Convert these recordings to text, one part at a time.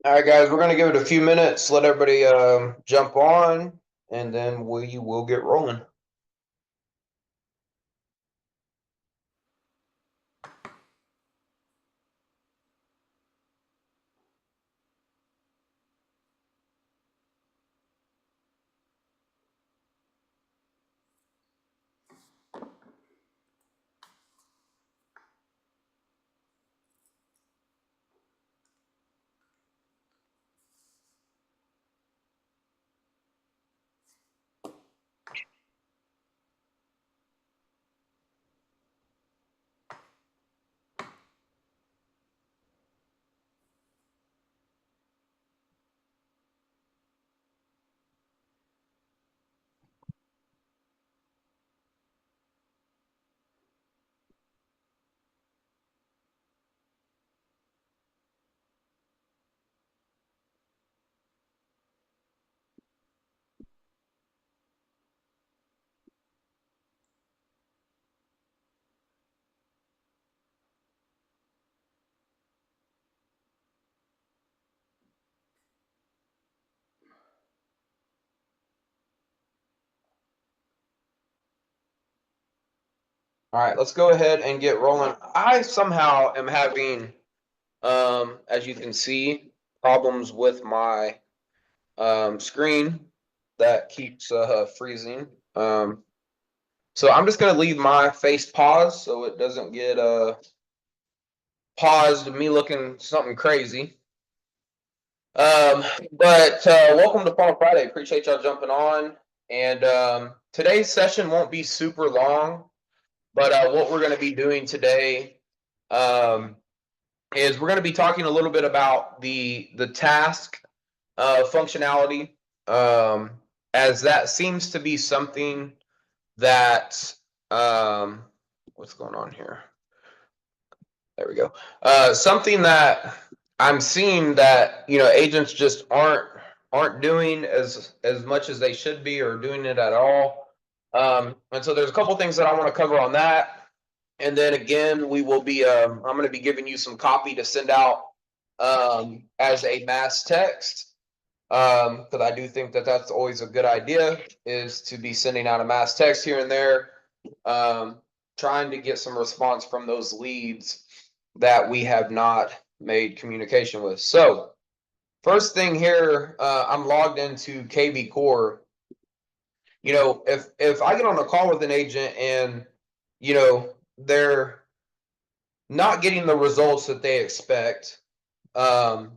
All right, guys, we're going to give it a few minutes, let everybody jump on, and then we will get rolling. All right, let's go ahead and get rolling. I somehow am having, as you can see, problems with my screen that keeps freezing. So I'm just going to leave my face paused so it doesn't get paused, me looking something crazy. But welcome to Fall Friday. Appreciate y'all jumping on. And today's session won't be super long, but what we're going to be doing today um, is we're going to be talking a little bit about the task functionality, as that seems to be something that what's going on here? There we go. Something that I'm seeing that agents just aren't doing as much as they should be, or doing it at all. And so there's a couple things that I want to cover on that, and then again we will be. I'm going to be giving you some copy to send out as a mass text, because I do think that that's always a good idea, is to be sending out a mass text here and there, um, trying to get some response from those leads that we have not made communication with. So first thing here, I'm logged into KB Core. If I get on a call with an agent and they're not getting the results that they expect, um,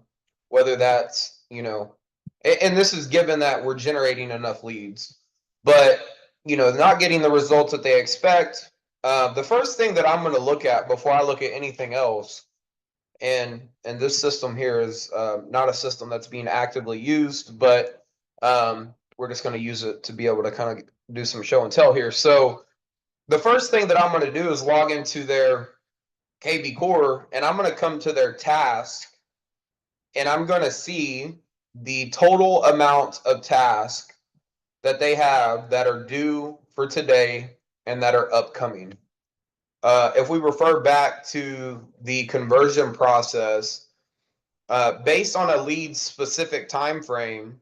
whether that's and this is given that we're generating enough leads, but not getting the results that they expect. The first thing that I'm going to look at before I look at anything else, and this system here is not a system that's being actively used, but we're just going to use it to be able to kind of do some show and tell here. So the first thing that I'm going to do is log into their KB Core, and I'm going to come to their task, and I'm going to see the total amount of tasks that they have that are due for today and that are upcoming. If we refer back to the conversion process, based on a lead specific time frame,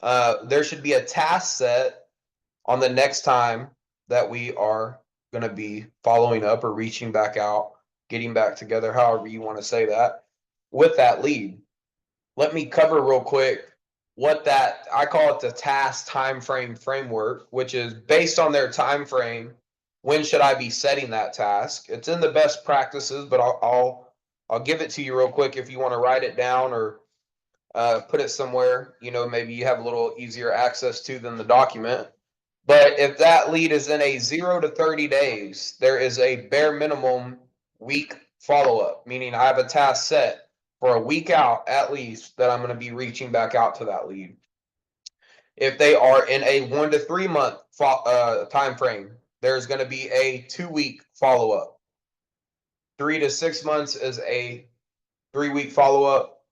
there should be a task set on the next time that we are going to be following up or reaching back out, getting back together, however you want to say that, with that lead. Let me cover real quick what that, I call it the task time frame framework, which is based on their time frame. When should I be setting that task? It's in the best practices, but I'll give it to you real quick if you want to write it down, or put it somewhere, maybe you have a little easier access to than the document. But if that lead is in a 0 to 30 days, there is a bare minimum week follow up, meaning I have a task set for a week out at least that I'm going to be reaching back out to that lead. If they are in a 1 to 3 month time frame, there's going to be a 2-week follow up. 3 to 6 months is a 3-week follow up.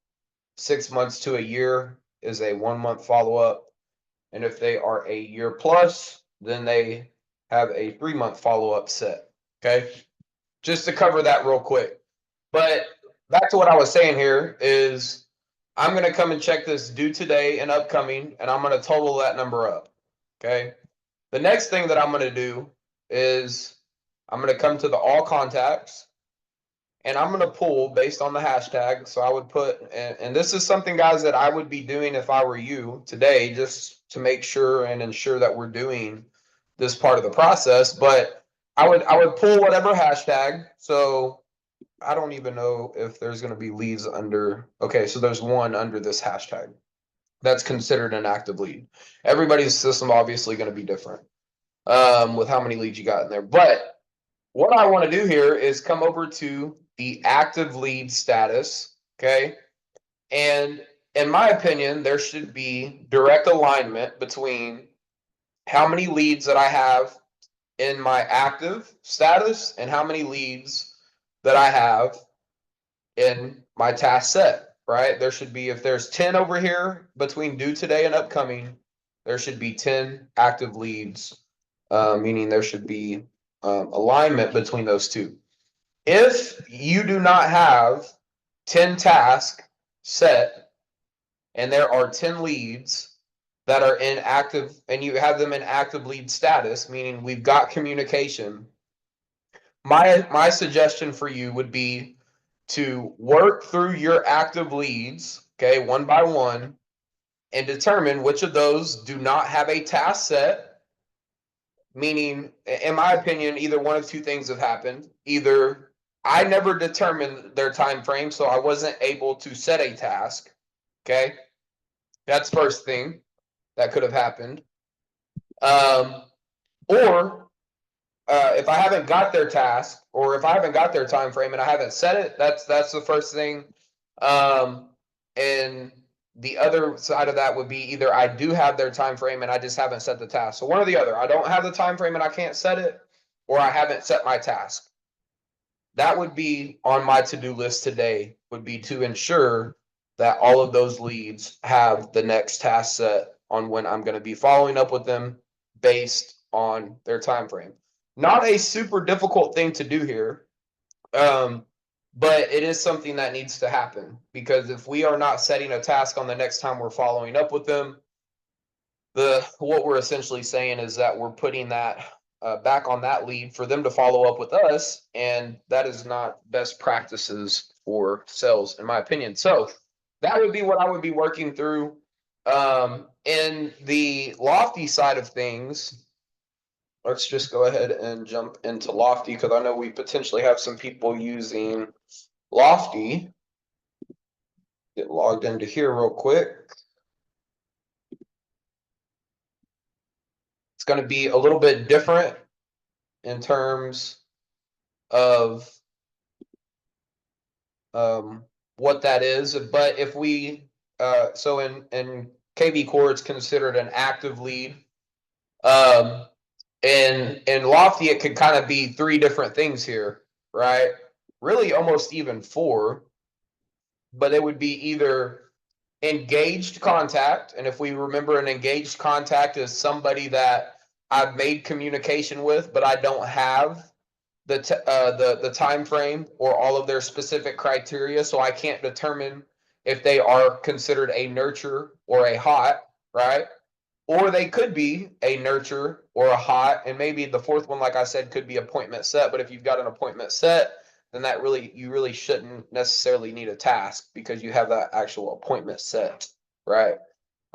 6 months to a year is a 1-month follow up. And if they are a year plus, then they have a 3-month follow up set. Okay. Just to cover that real quick. But back to what I was saying here is I'm going to come and check this due today and upcoming, and I'm going to total that number up. Okay. The next thing that I'm going to do is I'm going to come to the all contacts, and I'm going to pull based on the hashtag. So I would put, and this is something, guys, that I would be doing if I were you today, just to make sure and ensure that we're doing this part of the process. But I would pull whatever hashtag. So I don't even know if there's going to be leads under. Okay, so there's one under this hashtag that's considered an active lead. Everybody's system obviously going to be different with how many leads you got in there. But what I want to do here is come over to the active lead status. Okay. And in my opinion, there should be direct alignment between how many leads that I have in my active status and how many leads that I have in my task set, right? There should be, if there's 10 over here between due today and upcoming, there should be 10 active leads, meaning there should be alignment between those two. If you do not have 10 tasks set and there are 10 leads that are in active, and you have them in active lead status, meaning we've got communication, my suggestion for you would be to work through your active leads, okay, one by one, and determine which of those do not have a task set. Meaning, in my opinion, either one of two things have happened. Either I never determined their time frame, so I wasn't able to set a task. Okay, that's first thing that could have happened. Or if I haven't got their task, or if I haven't got their time frame and I haven't set it, that's the first thing. And the other side of that would be either I do have their time frame and I just haven't set the task. So one or the other. I don't have the time frame and I can't set it, or I haven't set my task. That would be on my to-do list today, would be to ensure that all of those leads have the next task set on when I'm going to be following up with them based on their time frame. Not a super difficult thing to do here, but it is something that needs to happen, because if we are not setting a task on the next time we're following up with them, what we're essentially saying is that we're putting that back on that lead for them to follow up with us, and that is not best practices for sales, in my opinion. So that would be what I would be working through. In the Lofty side of things, let's just go ahead and jump into Lofty, because I know we potentially have some people using Lofty. Get logged into here real quick. It's going to be a little bit different in terms of what that is. But if we, so in KV Core, it's considered an active lead. And in Lofty, it could kind of be three different things here, right? Really almost even four, but it would be either engaged contact. And if we remember, an engaged contact is somebody that I've made communication with, but I don't have the time frame or all of their specific criteria, so I can't determine if they are considered a nurture or a hot, right? Or they could be a nurture or a hot, and maybe the fourth one, like I said, could be appointment set. But if you've got an appointment set, then you really shouldn't necessarily need a task, because you have that actual appointment set, right?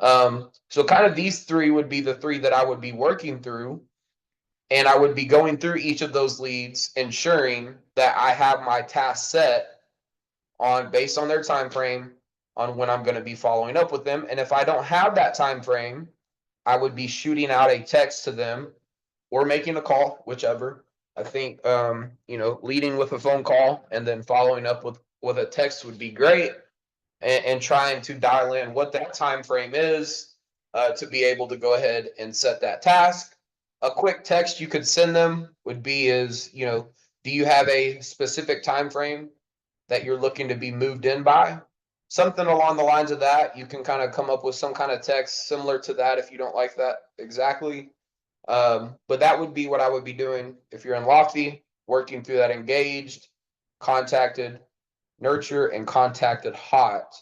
So kind of these three would be the three that I would be working through, and I would be going through each of those leads, ensuring that I have my task set on based on their time frame on when I'm going to be following up with them. And if I don't have that time frame, I would be shooting out a text to them or making a call, whichever. I think leading with a phone call and then following up with a text would be great, and trying to dial in what that time frame is to be able to go ahead and set that task. A quick text you could send them would be do you have a specific time frame that you're looking to be moved in by? Something along the lines of that. You can kind of come up with some kind of text similar to that if you don't like that exactly. But that would be what I would be doing if you're in Lofty, working through that engaged, contacted, nurture, and contacted hot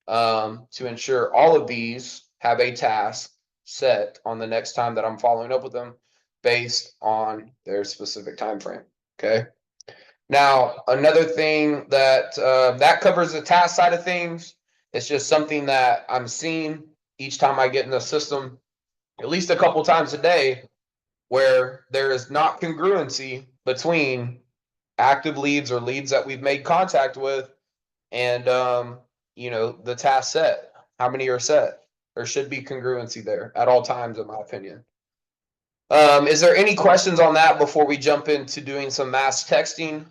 to ensure all of these have a task set on the next time that I'm following up with them based on their specific time frame. Okay. Now, another thing that that covers the task side of things. It's just something that I'm seeing each time I get in the system, at least a couple times a day, where there is not congruency between active leads or leads that we've made contact with and the task set. How many are set? There should be congruency there at all times, in my opinion. Is there any questions on that before we jump into doing some mass texting?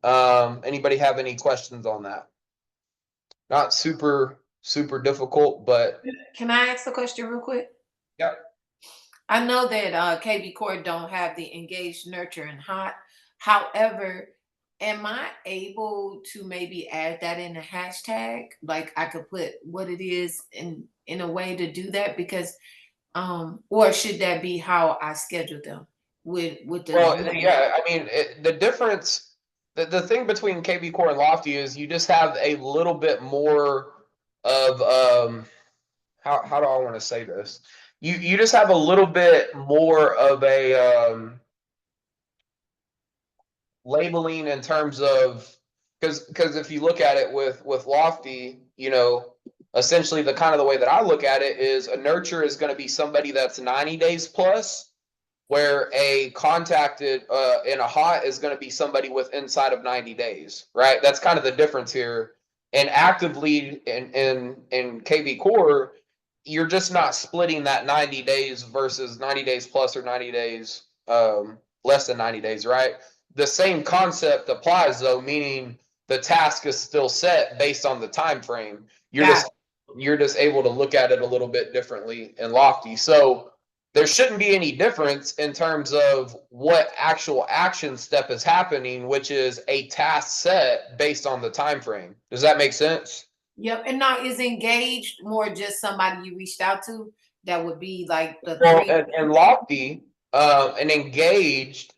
Anybody have any questions on that? Not super difficult, but Can I ask a question real quick? yeah. I know that KB Core don't have the engaged, nurture, and hot. However, am I able to maybe add that in a hashtag? Like I could put what it is in a way to do that because or should that be how I schedule them with the Well, yeah. I mean, the difference, the thing between KB Core and Lofty is you just have a little bit more of how do I want to say this? You just have a little bit more of a labeling in terms of because if you look at it with Lofty, essentially the kind of the way that I look at it is a nurture is going to be somebody that's 90 days plus, where a contacted in a hot is going to be somebody with inside of 90 days, right? That's kind of the difference here. And active lead in KB Core, you're just not splitting that 90 days versus 90 days plus or 90 days less than 90 days, right? The same concept applies though, meaning the task is still set based on the time frame. You're got just you're just able to look at it a little bit differently in Lofty. So there shouldn't be any difference in terms of what actual action step is happening, which is a task set based on the time frame. Does that make sense? Yep. And now is engaged more just somebody you reached out to that would be like the Well, three. and Lofty and engaged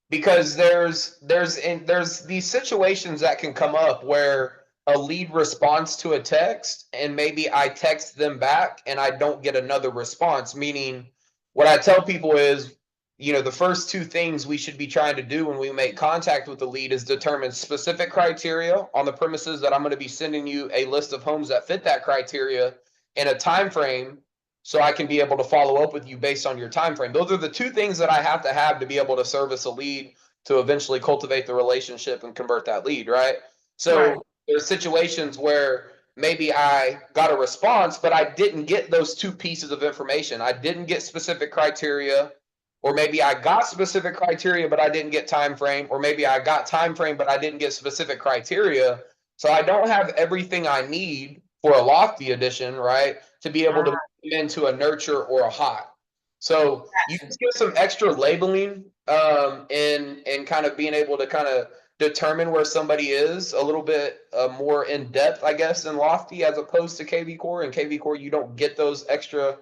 because there's these situations that can come up where a lead responds to a text and maybe I text them back and I don't get another response, meaning what I tell people is the first two things we should be trying to do when we make contact with the lead is determine specific criteria on the premises that I'm going to be sending you a list of homes that fit that criteria in a time frame so I can be able to follow up with you based on your time frame. Those are the two things that I have to be able to service a lead to eventually cultivate the relationship and convert that lead, right? Right. So there's situations where maybe I got a response, but I didn't get those two pieces of information. I didn't get specific criteria, or maybe I got specific criteria, but I didn't get time frame, or maybe I got time frame, but I didn't get specific criteria. So I don't have everything I need for a lofty edition, right? To be able to move into a nurture or a hot. So you Gotcha. just get some extra labeling and kind of being able to kind of determine where somebody is a little bit more in depth, I guess, in Lofty as opposed to KV Core. In KV Core, you don't get those extra,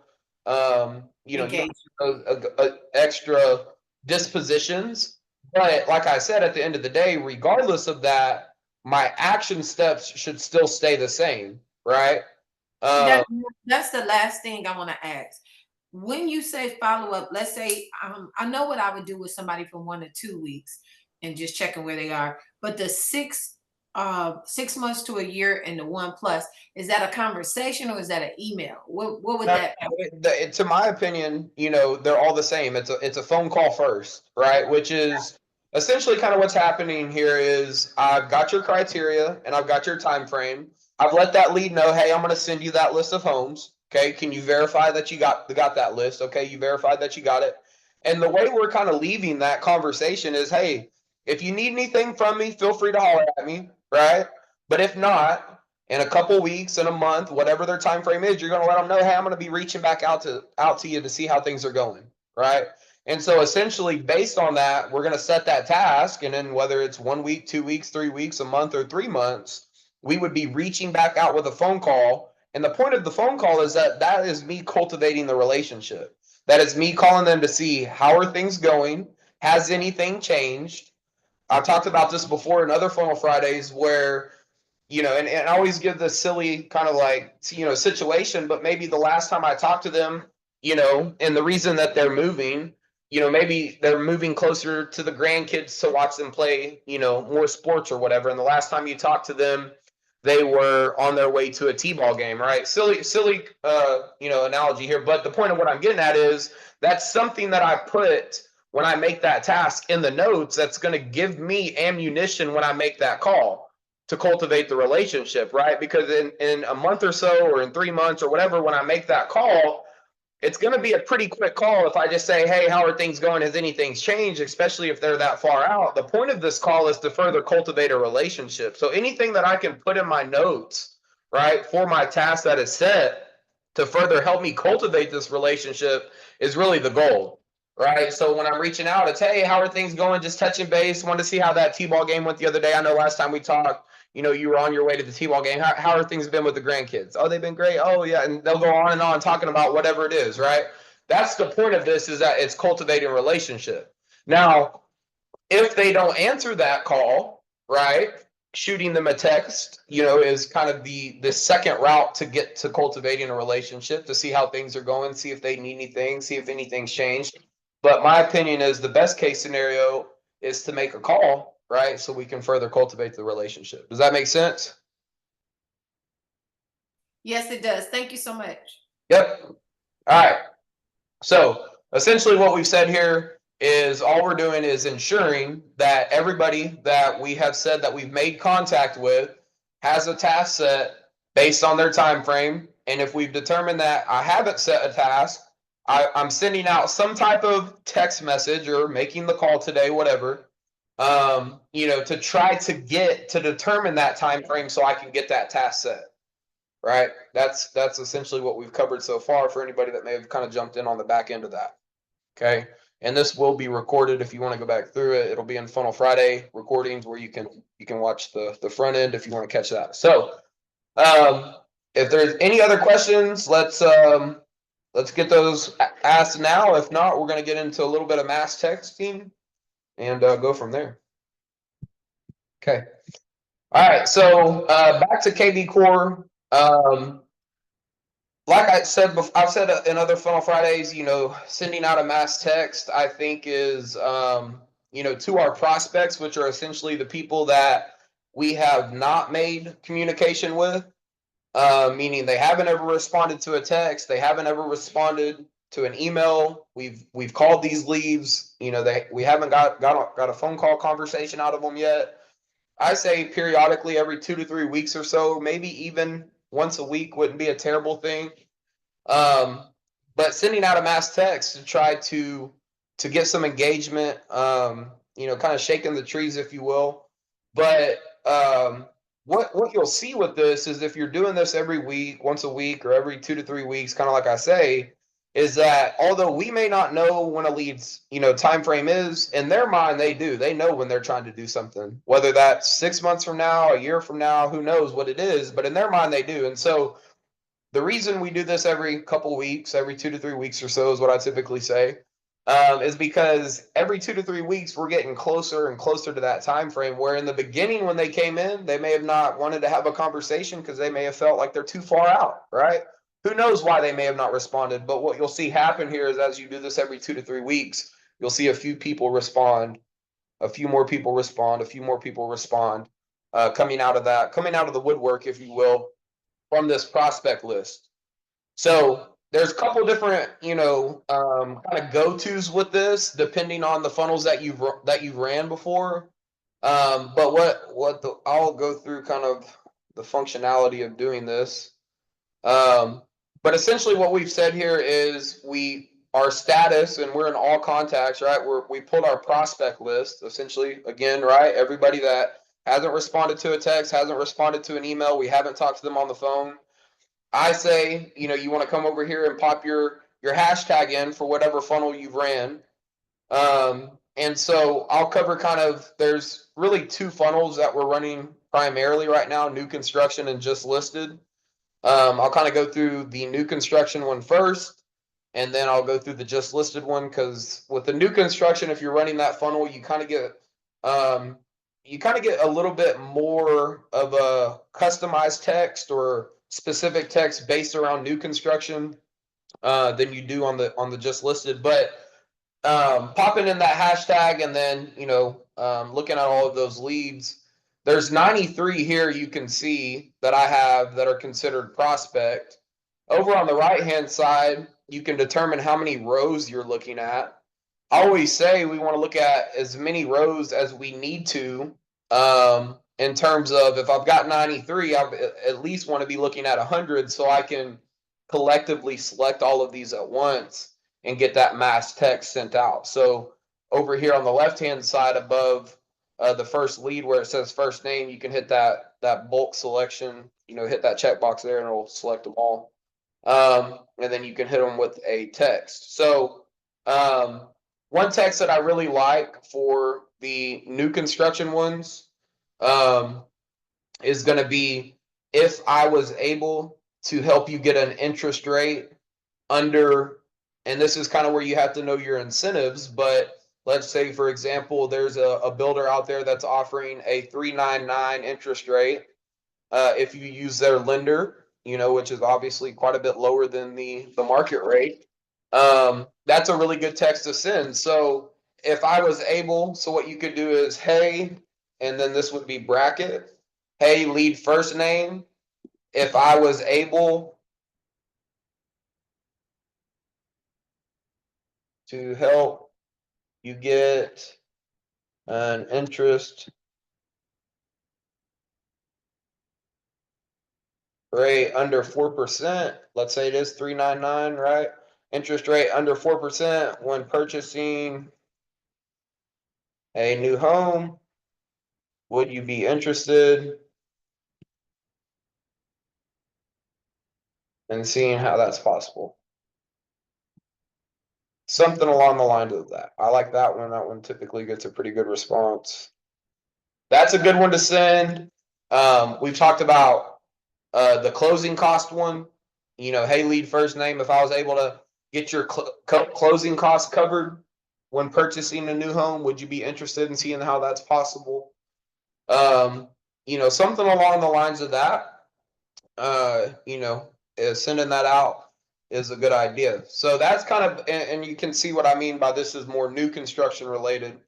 you don't Engaged. get those extra dispositions. But like I said, at the end of the day, regardless of that, my action steps should still stay the same, right? That Um, that's the last thing I want to ask. When you say follow up, let's say I know what I would do with somebody for 1 to 2 weeks and just checking where they are. But the 6 months to a year and the 1 plus, is that a conversation or is that an email? What would No, that to my opinion, they're all the same. It's a phone call first, right? Which is essentially kind of what's happening here is I've got your criteria and I've got your time frame. I've let that lead know, hey, I'm going to send you that list of homes. Okay, can you verify that you got that list? Okay, you verified that you got it. And the way we're kind of leaving that conversation is, hey, if you need anything from me, feel free to holler at me, right? But if not, in a couple weeks, in a month, whatever their time frame is, you're going to let them know, hey, I'm going to be reaching back out to you to see how things are going, right? And so essentially, based on that, we're going to set that task, and then whether it's 1 week, 2 weeks, 3 weeks, a month, or 3 months, we would be reaching back out with a phone call. And the point of the phone call is that is me cultivating the relationship. That is me calling them to see how are things going. Has anything changed? I've talked about this before in other Funnel Fridays where and I always give this silly kind of like, situation, but maybe the last time I talked to them, and the reason that they're moving, maybe they're moving closer to the grandkids to watch them play, more sports or whatever. And the last time you talked to them, they were on their way to a T-ball game, right? Silly, analogy here. But the point of what I'm getting at is that's something that I put when I make that task in the notes that's going to give me ammunition when I make that call to cultivate the relationship, right? Because in a month or so, or in 3 months or whatever, when I make that call, it's going to be a pretty quick call if I just say, hey, how are things going? Has anything changed? Especially if they're that far out. The point of this call is to further cultivate a relationship. So anything that I can put in my notes, right, for my task that is set to further help me cultivate this relationship is really the goal, right? So when I'm reaching out, it's, hey, how are things going? Just touching base. Want to see how that T-ball game went the other day. I know last time we talked, you were on your way to the T-ball game. How are things been with the grandkids? Oh, they've been great. Oh, yeah. And they'll go on and on talking about whatever it is, right? That's the point of this, is that it's cultivating relationship. Now, if they don't answer that call, right, shooting them a text, is kind of the second route to get to cultivating a relationship, to see how things are going, see if they need anything, see if anything's changed. But my opinion is the best case scenario is to make a call, right, so we can further cultivate the relationship. Does that make sense? Yes, it does. Thank you so much. Yep. All right. So essentially what we've said here is all we're doing is ensuring that everybody that we have said that we've made contact with has a task set based on their time frame. And if we've determined that I haven't set a task, I'm sending out some type of text message or making the call today, whatever, to try to get to determine that time frame so I can get that task set. Right. That's essentially what we've covered so far for anybody that may have kind of jumped in on the back end of that. Okay. And this will be recorded if you want to go back through it. It'll be in Funnel Friday recordings where you can watch the front end if you want to catch that. So if there's any other questions, let's get those asked now. If not, we're going to get into a little bit of mass texting and go from there. Okay. All right. So back to KV Core. Like I said before, I've said in other Funnel Fridays, sending out a mass text, I think is, to our prospects, which are essentially the people that we have not made communication with, meaning they haven't ever responded to a text, they haven't ever responded to an email. We've called these leads, we haven't got a phone call conversation out of them yet. I say periodically every 2 to 3 weeks or so, maybe even once a week wouldn't be a terrible thing. But sending out a mass text to try to get some engagement, kind of shaking the trees, if you will. But what you'll see with this is if you're doing this every week, once a week, or every 2 to 3 weeks, kind of like I say, is that although we may not know when a lead's time frame is, in their mind they do. They know when they're trying to do something, whether that's 6 months from now, a year from now, who knows what it is, but in their mind they do. And so the reason we do this every couple weeks, every 2 to 3 weeks or so is what I typically say, is because every 2 to 3 weeks we're getting closer and closer to that time frame where in the beginning when they came in, they may have not wanted to have a conversation because they may have felt like they're too far out, right? Who knows why they may have not responded, but what you'll see happen here is as you do this every 2 to 3 weeks, you'll see a few people respond, a few more people respond, a few more people respond, coming out of the woodwork, if you will, from this prospect list. So there's a couple different, kind of go-tos with this, depending on the funnels that you've ran before. But I'll go through kind of the functionality of doing this. But essentially, what we've said here is our status, and we're in all contacts, right? We pulled our prospect list, essentially, again, right? Everybody that hasn't responded to a text, hasn't responded to an email, we haven't talked to them on the phone. I say, you want to come over here and pop your hashtag in for whatever funnel you've ran. And so I'll cover there's really two funnels that we're running primarily right now, new construction and just listed. I'll kind of go through the new construction one first, and then I'll go through the just listed one, because with the new construction, if you're running that funnel, you kind of get you kind of get a little bit more of a customized text or specific text based around new construction than you do on the just listed. But popping in that hashtag and then looking at all of those leads, there's 93 here you can see that I have that are considered prospect. Over on the right hand side, you can determine how many rows you're looking at. I always say we want to look at as many rows as we need to. In terms of, if I've got 93, I at least want to be looking at 100 so I can collectively select all of these at once and get that mass text sent out. So over here on the left hand side above the first lead where it says first name, you can hit that bulk selection. Hit that checkbox there and it'll select them all. And then you can hit them with a text. So one text that I really like for the new construction ones is going to be, if I was able to help you get an interest rate under, and this is kind of where you have to know your incentives, but let's say, for example, there's a builder out there that's offering a 3.99 interest rate. If you use their lender, which is obviously quite a bit lower than the market rate, that's a really good text to send. So if I was able, so what you could do is, hey, and then this would be bracket, hey, lead first name. If I was able to help you get an interest rate under 4%, let's say it is 3.99, right? Interest rate under 4% when purchasing a new home. Would you be interested in seeing how that's possible? Something along the lines of that. I like that one. That one typically gets a pretty good response. That's a good one to send. We've talked about the closing cost one. Hey, lead first name. If I was able to get your closing costs covered when purchasing a new home, would you be interested in seeing how that's possible? Something along the lines of that. Sending that out is a good idea. So that's kind of, and you can see what I mean by this is more new construction related,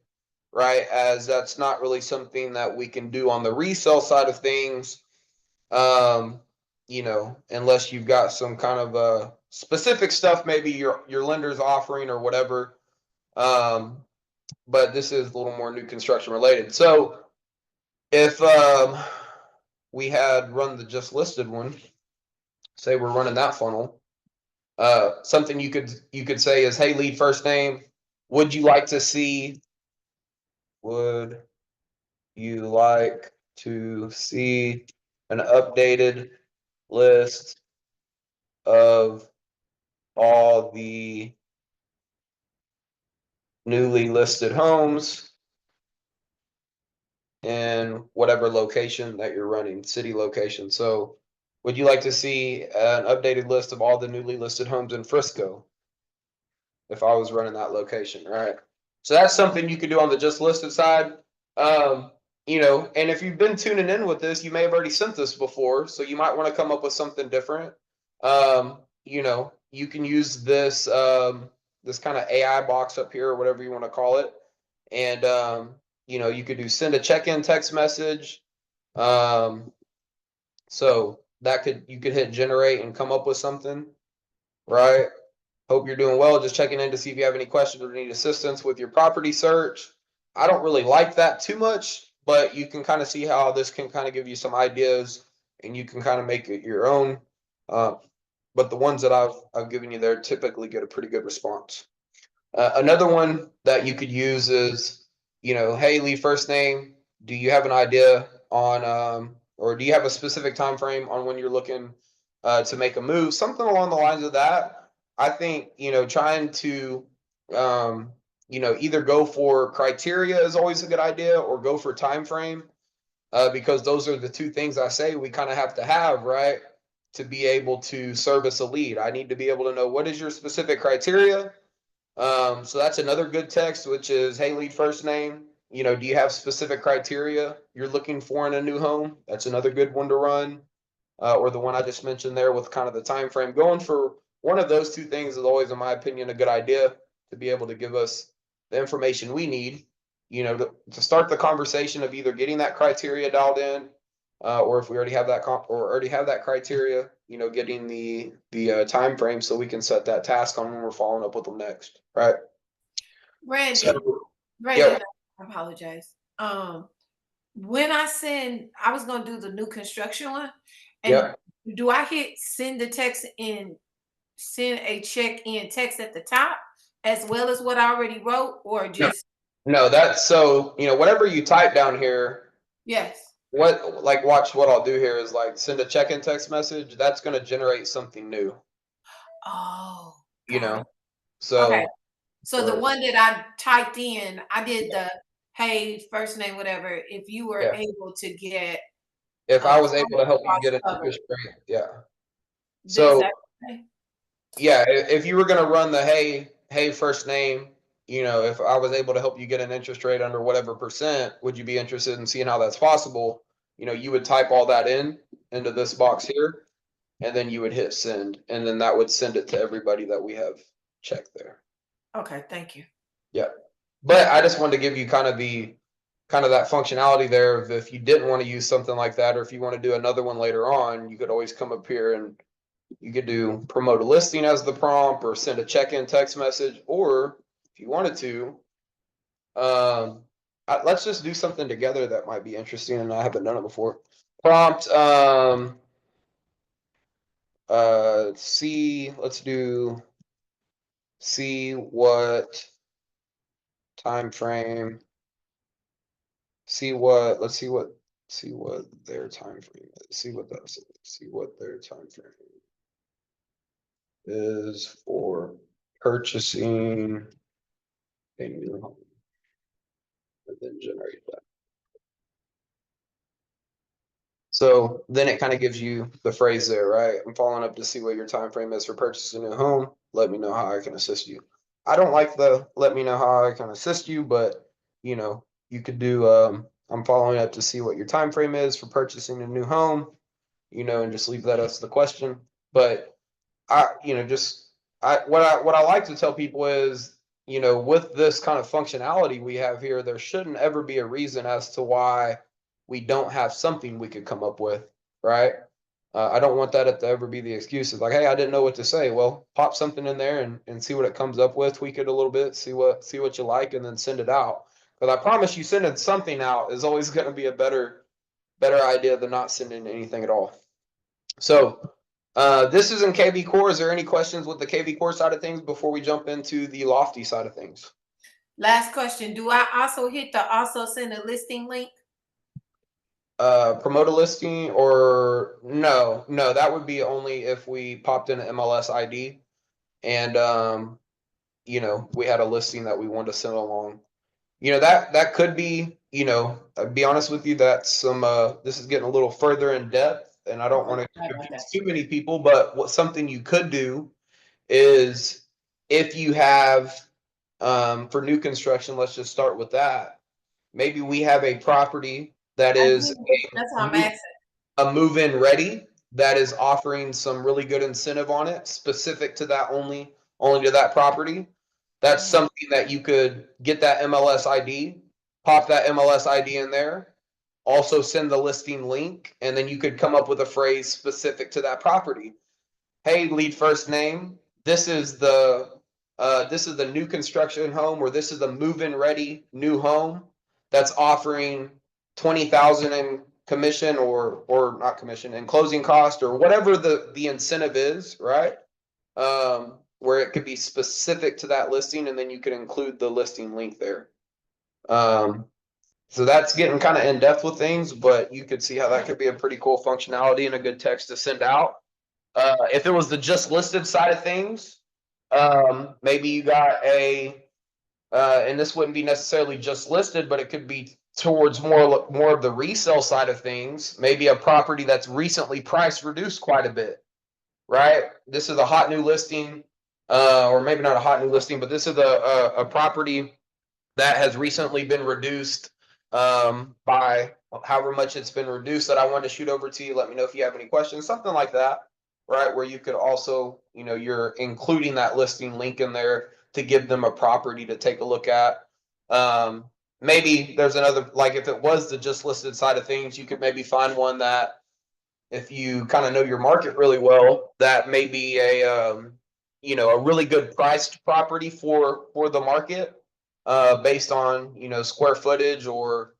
right? As that's not really something that we can do on the resale side of things, unless you've got some kind of specific stuff maybe your lender's offering or whatever. But this is a little more new construction related. So if we had run the just listed one, say we're running that funnel, something you could say is, hey, lead first name, would you like to see an updated list of all the newly listed homes in whatever location that you're running, city location? So would you like to see an updated list of all the newly listed homes in Frisco if I was running that location, right? So that's something you could do on the just listed side. And if you've been tuning in with this, you may have already sent this before, so you might want to come up with something different. You can use this this kind of AI box up here or whatever you want to call it. And you could do send a check-in text message. So you could hit generate and come up with something, right? Hope you're doing well. Just checking in to see if you have any questions or need assistance with your property search. I don't really like that too much, but you can kind of see how this can kind of give you some ideas and you can kind of make it your own. But the ones that I've given you there typically get a pretty good response. Another one that you could use is, hey, lead first name. Do you have an idea on, or do you have a specific time frame on when you're looking to make a move? Something along the lines of that. I think, trying to, either go for criteria is always a good idea, or go for time frame, because those are the two things I say we kind of have to have, right, to be able to service a lead. I need to be able to know what is your specific criteria. So that's another good text, which is, hey, lead first name. do you have specific criteria you're looking for in a new home? That's another good one to run. Or the one I just mentioned there with kind of the time frame. Going for one of those two things is always, in my opinion, a good idea to be able to give us the information we need, to start the conversation of either getting that criteria dialed in, or if we already have that criteria, getting the time frame so we can set that task on when we're following up with them next, right? So Randy, yeah, Randy, I apologize. When I was gonna do the new construction one, and yeah. do I hit send the text and send a check in text at the top as well as what I already wrote, or No, just no, that's so, whatever you type down here, yes? watch what I'll do here is like send a check-in text message. That's going to generate something new, Oh, you got know? it. Okay. So, So go the ahead. one that I typed in, I did the hey, first name, whatever. If you were Yeah. able to get If I was able to closing help you costs get an covered, interest rate, yeah. is that So, okay? yeah, if you were going to run the hey, first name, if I was able to help you get an interest rate under whatever percent, would you be interested in seeing how that's possible? You would type all that into this box here, and then you would hit send, and then that would send it to everybody that we have checked there. Okay, thank you. Yeah. But I just wanted to give you kind of that functionality there of if you didn't want to use something like that, or if you want to do another one later on, you could always come up here and you could do promote a listing as the prompt or send a check-in text message, or if you wanted to, let's just do something together that might be interesting and I haven't done it before. Prompt, let's do see what time frame see what their time frame is. See what their time frame is for purchasing a new home, and then generate that. So then it kind of gives you the phrase there, right? I'm following up to see what your time frame is for purchasing a new home. Let me know how I can assist you. I don't like the let me know how I can assist you, but you could do I'm following up to see what your time frame is for purchasing a new home, and just leave that as the question. But just what I like to tell people is, with this kind of functionality we have here, there shouldn't ever be a reason as to why we don't have something we could come up with, right? I don't want that to ever be the excuse. It's like, hey, I didn't know what to say. Well, pop something in there and see what it comes up with, tweak it a little bit, see what you like, and then send it out. Because I promise you, sending something out is always going to be a better idea than not sending anything at all. So this is in KV Core. Is there any questions with the KV Core side of things before we jump into the Lofty side of things? Last question. Do I also hit the also send a listing link? Promote a listing or no, that would be only if we popped in an MLS ID and we had a listing that we wanted to send along. That could be, I'll be honest with you, that's this is getting a little further in depth and I don't Okay, want to sorry about that. confuse too many people, but something you could do is if you have for new construction, let's just start with that. Maybe we have a property that I is do. That's why I'm a asking. move-in ready that is offering some really good incentive on it, specific to that only to that property. That's Mhm. something that you could get that MLS ID, pop that MLS ID in there, also send the listing link, and then you could come up with a phrase specific to that property. Hey, lead first name. This is the new construction home, or this is the move-in ready new home that's offering 20,000 in commission or not commission and closing cost or whatever the incentive is, right? Where it could be specific to that listing, and then you could include the listing link there. Um, so that's getting kind of in depth with things, but you could see how that could be a pretty cool functionality and a good text to send out. If it was the just listed side of things, maybe you got and this wouldn't be necessarily just listed, but it could be towards more of the resale side of things. Maybe a property that's recently price reduced quite a bit, right? This is a hot new listing, or maybe not a hot new listing, but this is a property that has recently been reduced by however much it's been reduced that I wanted to shoot over to you. Let me know if you have any questions, something like that, right? Where you could also, you're including that listing link in there to give them a property to take a look at. Maybe there's another, like if it was the just listed side of things, you could maybe find one that if you kind of know your market really well, that may be a really good priced property for the market, based on square footage or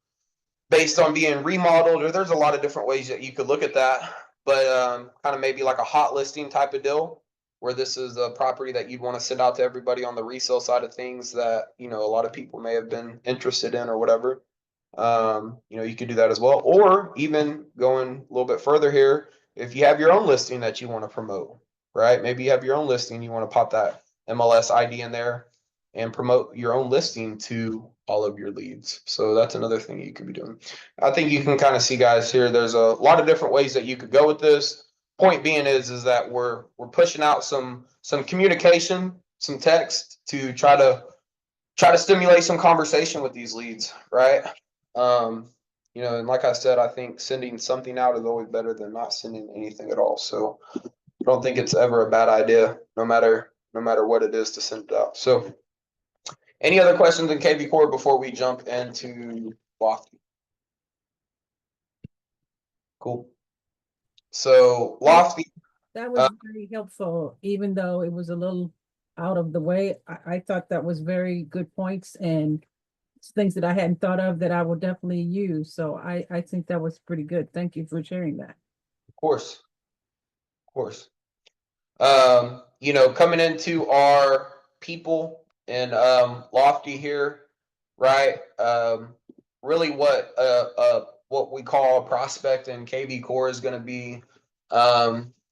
based on being remodeled, or there's a lot of different ways that you could look at that. But kind of maybe like a hot listing type of deal, where this is a property that you'd want to send out to everybody on the resale side of things that a lot of people may have been interested in or whatever. You could do that as well, or even going a little bit further here, if you have your own listing that you want to promote, right? Maybe you have your own listing, you want to pop that MLS ID in there and promote your own listing to all of your leads. So that's another thing you could be doing. I think you can kind of see, guys, here. There's a lot of different ways that you could go with this. Point being is that we're pushing out some communication, some text to try to stimulate some conversation with these leads, right? And like I said, I think sending something out is always better than not sending anything at all. So I don't think it's ever a bad idea, no matter what it is, to send it out. So any other questions in KV Core before we jump into Lofty? Cool. So Lofty, That was very helpful, even though it was a little out of the way. I thought that was very good points and things that I hadn't thought of that I will definitely use. So I think that was pretty good. Thank you for sharing that. of course, of course. Coming into our people and Lofty here, right? Really what we call a prospect in KV Core is going to be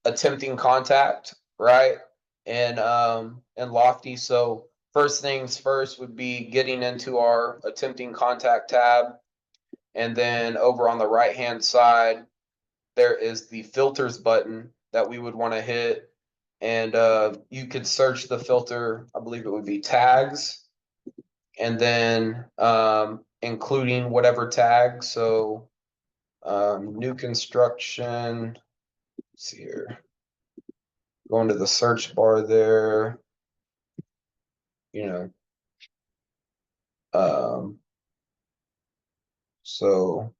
attempting contact, right? And Lofty. So first things first would be getting into our attempting contact tab, and then over on the right hand side there is the filters button that we would want to hit, and you could search the filter. I believe it would be tags, and then including whatever tag. So new construction. Let's see here. Go into the search bar there. So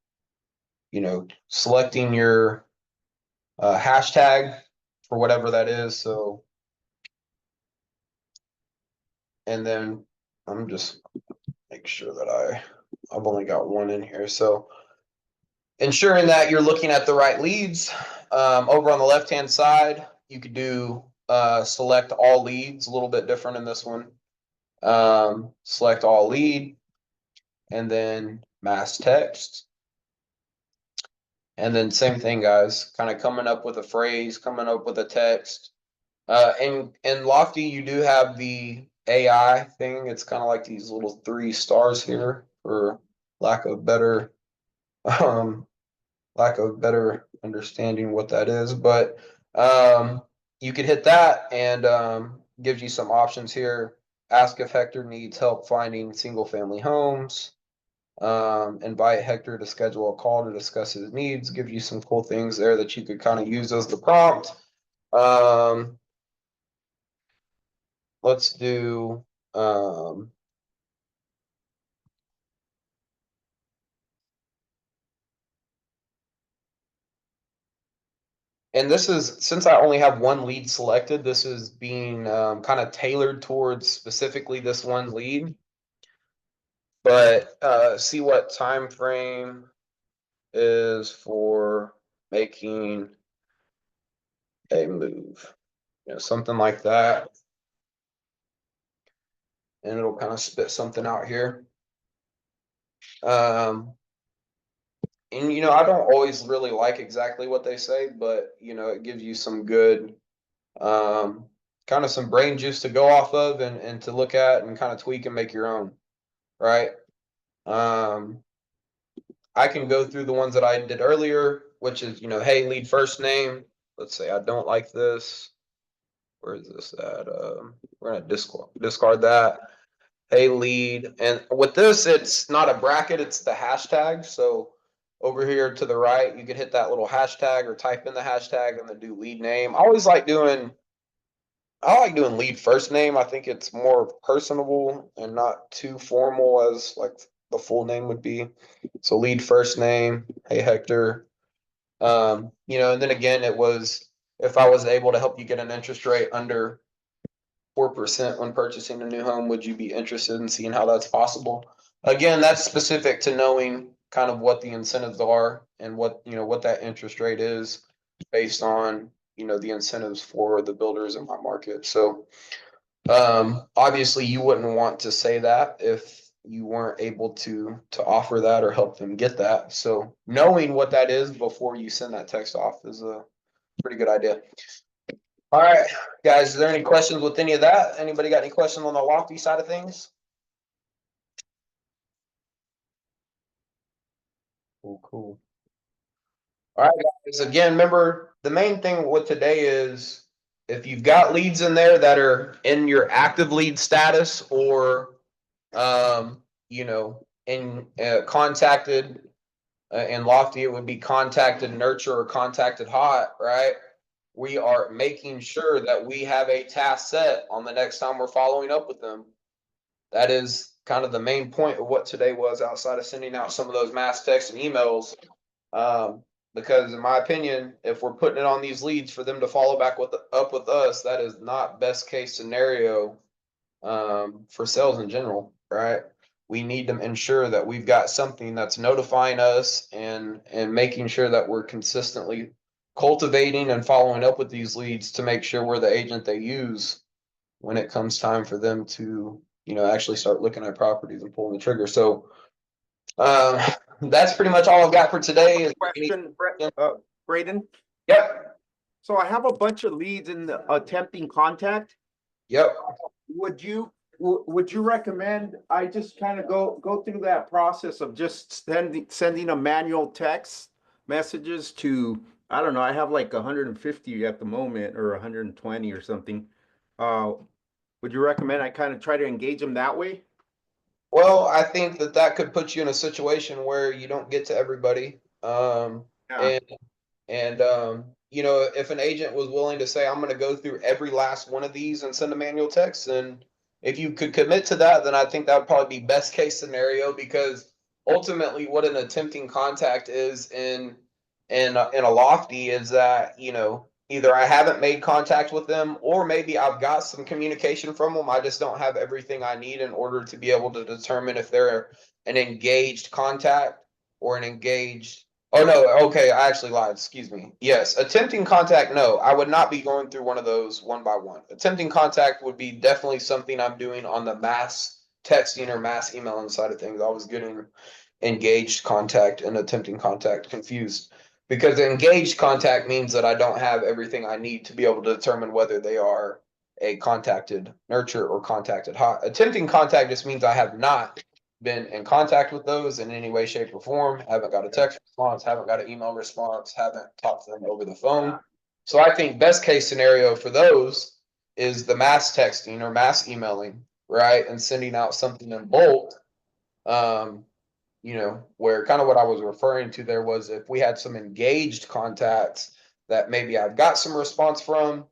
selecting your hashtag for whatever that is. So, and then I'm just make sure that I've only got one in here. So ensuring that you're looking at the right leads. Over on the left hand side, you could do select all leads, a little bit different in this one. Select all lead, and then mass text. And then same thing, guys, kind of coming up with a phrase, coming up with a text. In Lofty, you do have the AI thing. It's kind of like these little 3 stars here, for lack of better understanding what that is. But you could hit that, and gives you some options here. Ask if Hector needs help finding single family homes. Invite Hector to schedule a call to discuss his needs. Give you some cool things there that you could kind of use as the prompt. Let's do and this is, since I only have one lead selected, this is being kind of tailored towards specifically this one lead. But see what time frame is for making a move, something like that, and it'll kind of spit something out here. And I don't always really like exactly what they say, but it gives you some good kind of some brain juice to go off of, and to look at and kind of tweak and make your own, right? I can go through the ones that I did earlier, which is, hey, lead first name. Let's say I don't like this. Where is this at? We're gonna discard that. hey lead. And with this, it's not a bracket, it's the hashtag. So over here to the right, you could hit that little hashtag or type in the hashtag and then do lead name. I like doing lead first name. I think it's more personable and not too formal as like the full name would be. So lead first name, hey Hector. And then again, it was if I was able to help you get an interest rate under 4% when purchasing a new home, would you be interested in seeing how that's possible? Again, that's specific to knowing kind of what the incentives are and what that interest rate is based on, the incentives for the builders in my market. So, obviously you wouldn't want to say that if you weren't able to offer that or help them get that. So knowing what that is before you send that text off is a pretty good idea. All right, guys, is there any questions with any of that? Anybody got any questions on the lofty side of things? Cool. All right, guys, again, remember the main thing with today is if you've got leads in there that are in your active lead status or, in contacted in lofty, it would be contacted nurture or contacted hot, right? We are making sure that we have a task set on the next time we're following up with them. That is kind of the main point of what today was outside of sending out some of those mass texts and emails. Because in my opinion, if we're putting it on these leads for them to follow up with us, that is not best case scenario for sales in general, right? We need to ensure that we've got something that's notifying us and making sure that we're consistently cultivating and following up with these leads to make sure we're the agent they use when it comes time for them to, actually start looking at properties and pulling the trigger. So that's pretty much all I've got for today. Question, Braden. Yep. So I have a bunch of leads in the attempting contact. Yep. Would you recommend I just kind of go through that process of just sending a manual text messages to, I don't know, I have like 150 at the moment or 120 or something. Would you recommend I kind of try to engage them that way? Well, I think that could put you in a situation where you don't get to everybody. Yeah. And if an agent was willing to say, I'm going to go through every last one of these and send a manual text, and if you could commit to that, then I think that would probably be best case scenario, because ultimately what an attempting contact is in a lofty is that, either I haven't made contact with them or maybe I've got some communication from them. I just don't have everything I need in order to be able to determine if they're an engaged contact or an engaged. Oh, no. Okay. I actually lied. Excuse me. Yes. Attempting contact. No, I would not be going through one of those one by one. Attempting contact would be definitely something I'm doing on the mass texting or mass emailing side of things. I was getting engaged contact and attempting contact confused, because engaged contact means that I don't have everything I need to be able to determine whether they are a contacted nurture or contacted hot. Attempting contact just means I have not been in contact with those in any way, shape, or form. Haven't got a text response, haven't got an email response, haven't talked to them over the phone. So I think best case scenario for those is the mass texting or mass emailing, right? And sending out something in bulk. Where kind of what I was referring to there was if we had some engaged contacts that maybe I've got some response from,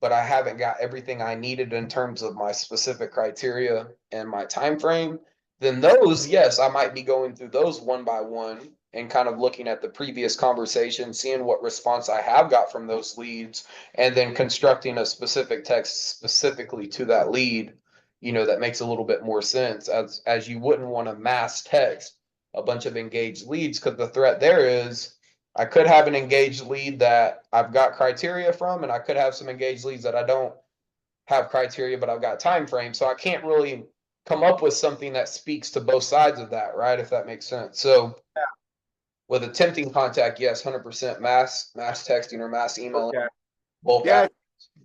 but I haven't got everything I needed in terms of my specific criteria and my time frame, then those, yes, I might be going through those one by one and kind of looking at the previous conversation, seeing what response I have got from those leads, and then constructing a specific text specifically to that lead, that makes a little bit more sense, as you wouldn't want to mass text a bunch of engaged leads, because the threat there is I could have an engaged lead that I've got criteria from, and I could have some engaged leads that I don't have criteria, but I've got time frame. So I can't really come up with something that speaks to both sides of that, right? If that makes sense. So with attempting contact, yes, 100% mass texting or mass emailing. Okay. Bulk Yeah,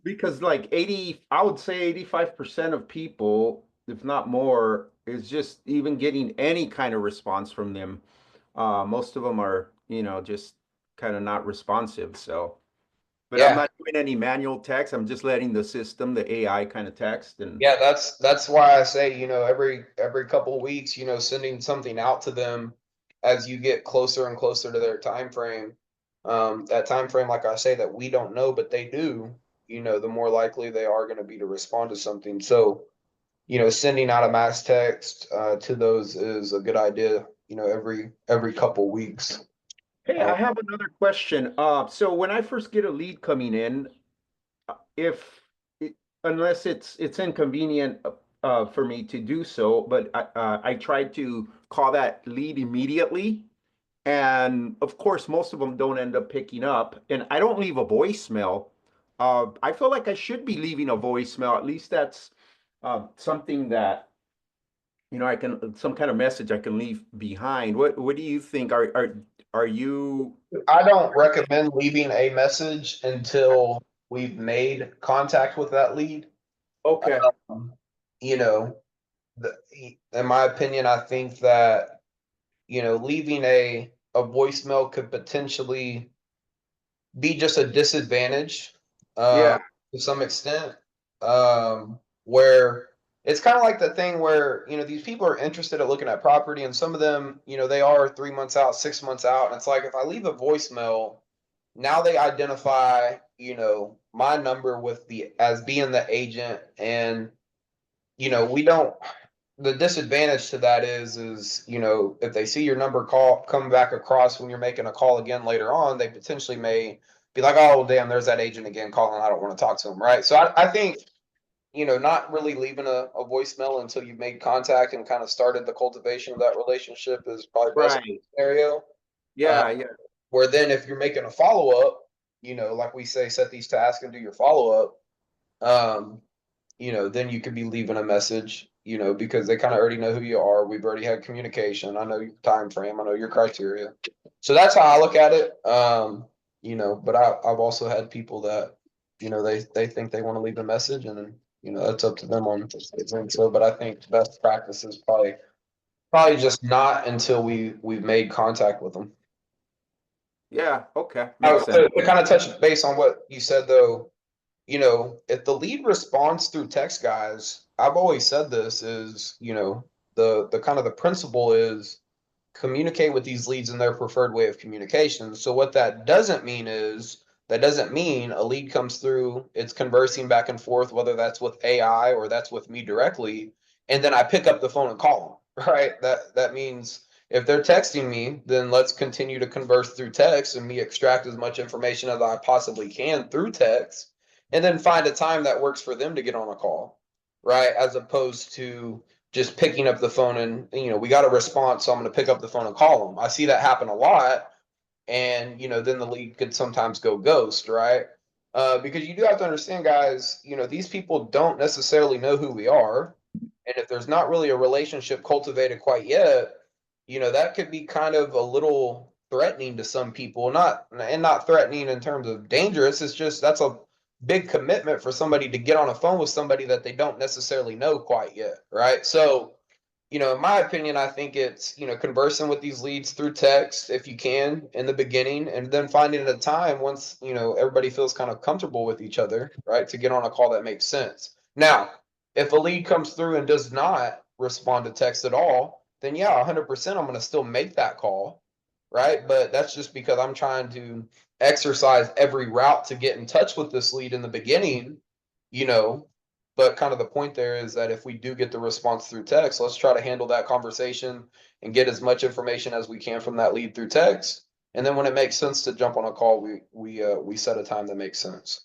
because like I would say 85% of people, if not more, is just even getting any kind of response from them. Most of them are, just kind of not responsive. So but I'm Yeah. not doing any manual text. I'm just letting the system, the AI kind of text and Yeah, that's why I say, every couple of weeks, sending something out to them as you get closer and closer to their time frame. That time frame, like I say, that we don't know, but they do, the more likely they are going to be to respond to something. So, sending out a mass text to those is a good idea, every couple weeks. hey, Uh, I have another question. So when I first get a lead coming in, if it, unless it's inconvenient for me to do so, but I try to call that lead immediately. And of course, most of them don't end up picking up. And I don't leave a voicemail. I feel like I should be leaving a voicemail. At least that's something that I can some kind of message I can leave behind. What do you think? Are you I don't recommend leaving a message until we've made contact with that lead. okay? Um, you know, in my opinion, I think that, leaving a voicemail could potentially be just a disadvantage, Yeah, to some extent, where it's kind of like the thing where, these people are interested at looking at property, and some of them, they are 3 months out, 6 months out. And it's like, if I leave a voicemail, now they identify, my number with the as being the agent. And, we don't, the disadvantage to that is, if they see your number call come back across when you're making a call again later on, they potentially may be like, oh, damn, there's that agent again calling. I don't want to talk to him. Right. So I think, not really leaving a voicemail until you've made contact and kind of started the cultivation of that relationship is probably best right. scenario. Uh, Yeah, yeah. where then if you're making a follow up, like we say, set these tasks and do your follow up. Um, then you could be leaving a message, because they kind of already know who you are. We've already had communication. I know your time frame. I know your criteria. So that's how I look at it. But I've also had people that, they think they want to leave a message, and then, that's up to them on what they think. So, but I think best practice is probably just not until we've made contact with them. Yeah, okay. Now, Makes sense. to kind of touch base on what you said though, if the lead responds through text, guys, I've always said this is, the kind of the principle is communicate with these leads in their preferred way of communication. So what that doesn't mean is that doesn't mean a lead comes through, it's conversing back and forth, whether that's with AI or that's with me directly, and then I pick up the phone and call them, right? That means if they're texting me, then let's continue to converse through text and me extract as much information as I possibly can through text, and then find a time that works for them to get on a call, right? As opposed to just picking up the phone and, we got a response, so I'm going to pick up the phone and call them. I see that happen a lot. And, then the lead could sometimes go ghost, right? Because you do have to understand, guys, these people don't necessarily know who we are. And if there's not really a relationship cultivated quite yet, that could be kind of a little threatening to some people. Not threatening in terms of dangerous. It's just that's a big commitment for somebody to get on a phone with somebody that they don't necessarily know quite yet, right? So, in my opinion, I think it's, conversing with these leads through text if you can in the beginning, and then finding a time once, everybody feels kind of comfortable with each other, right, to get on a call that makes sense. Now, if a lead comes through and does not respond to text at all, then yeah, 100% I'm going to still make that call, right? But that's just because I'm trying to exercise every route to get in touch with this lead in the beginning, you know, but kind of the point there is that if we do get the response through text, let's try to handle that conversation and get as much information as we can from that lead through text. And then when it makes sense to jump on a call, we set a time that makes sense.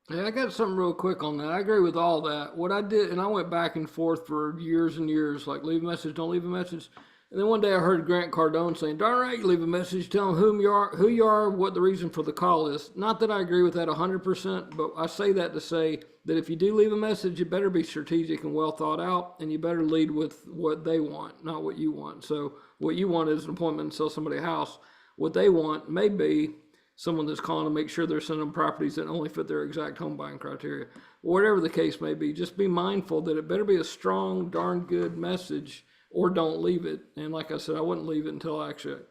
Yeah, I got something real quick on that. I agree with all that. What I did, and I went back and forth for years and years, like leave a message, don't leave a message. And then one day I heard Grant Cardone saying, "Darn right, you leave a message, tell them who you are, what the reason for the call is." Not that I agree with that 100%, but I say that to say that if you do leave a message, it better be strategic and well thought out, and you better lead with what they want, not what you want. So what you want is an appointment to sell somebody a house. What they want may be someone that's calling to make sure they're sending them properties that only fit their exact home buying criteria. Whatever the case may be, just be mindful that it better be a strong, darn good message, or don't leave it. And like I said, I wouldn't leave it until I actually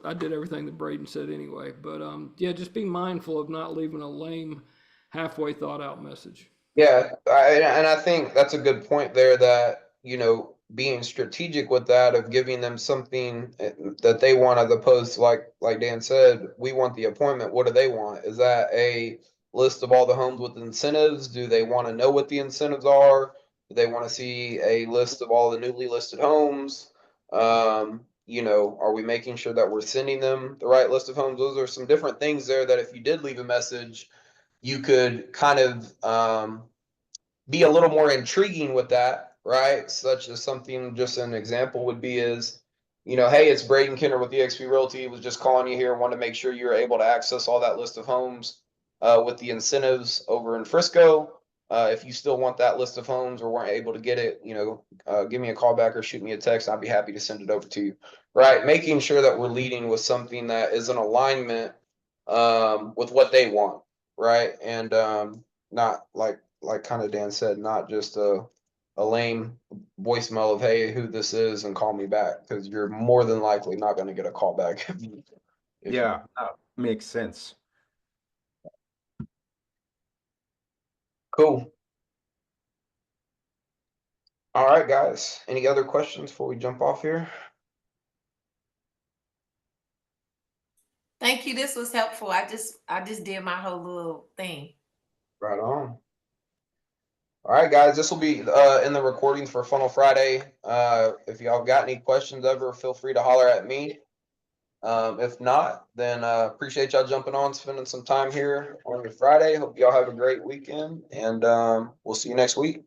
I did everything that Braden said anyway. But yeah, just be mindful of not leaving a lame, halfway thought out message. Yeah, and I think that's a good point there that, you know, being strategic with that of giving them something that they want as opposed to like Dan said, we want the appointment. What do they want? Is that a list of all the homes with incentives? Do they want to know what the incentives are? Do they want to see a list of all the newly listed homes? You know, are we making sure that we're sending them the right list of homes? Those are some different things there that if you did leave a message, you could kind of be a little more intriguing with that, right? Such as something, just an example would be is, you know, hey, it's Braden Kenner with eXp Realty. Was just calling you here. Want to make sure you're able to access all that list of homes with the incentives over in Frisco. If you still want that list of homes or weren't able to get it, you know, give me a call back or shoot me a text. I'd be happy to send it over to you. Right, making sure that we're leading with something that is in alignment with what they want, right, and not like kind of Dan said, not just a lame voicemail of hey, who this is and call me back, because you're more than likely not going to get a call back. Yeah, makes sense. Cool. All right, guys. Any other questions before we jump off here? Thank you. This was helpful. I just did my whole little thing. Right on. All right, guys, this will be in the recordings for Funnel Friday. If y'all got any questions ever, feel free to holler at me. If not, then appreciate y'all jumping on, spending some time here on your Friday. Hope y'all have a great weekend, and we'll see you next week.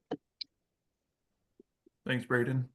Thanks, Braden.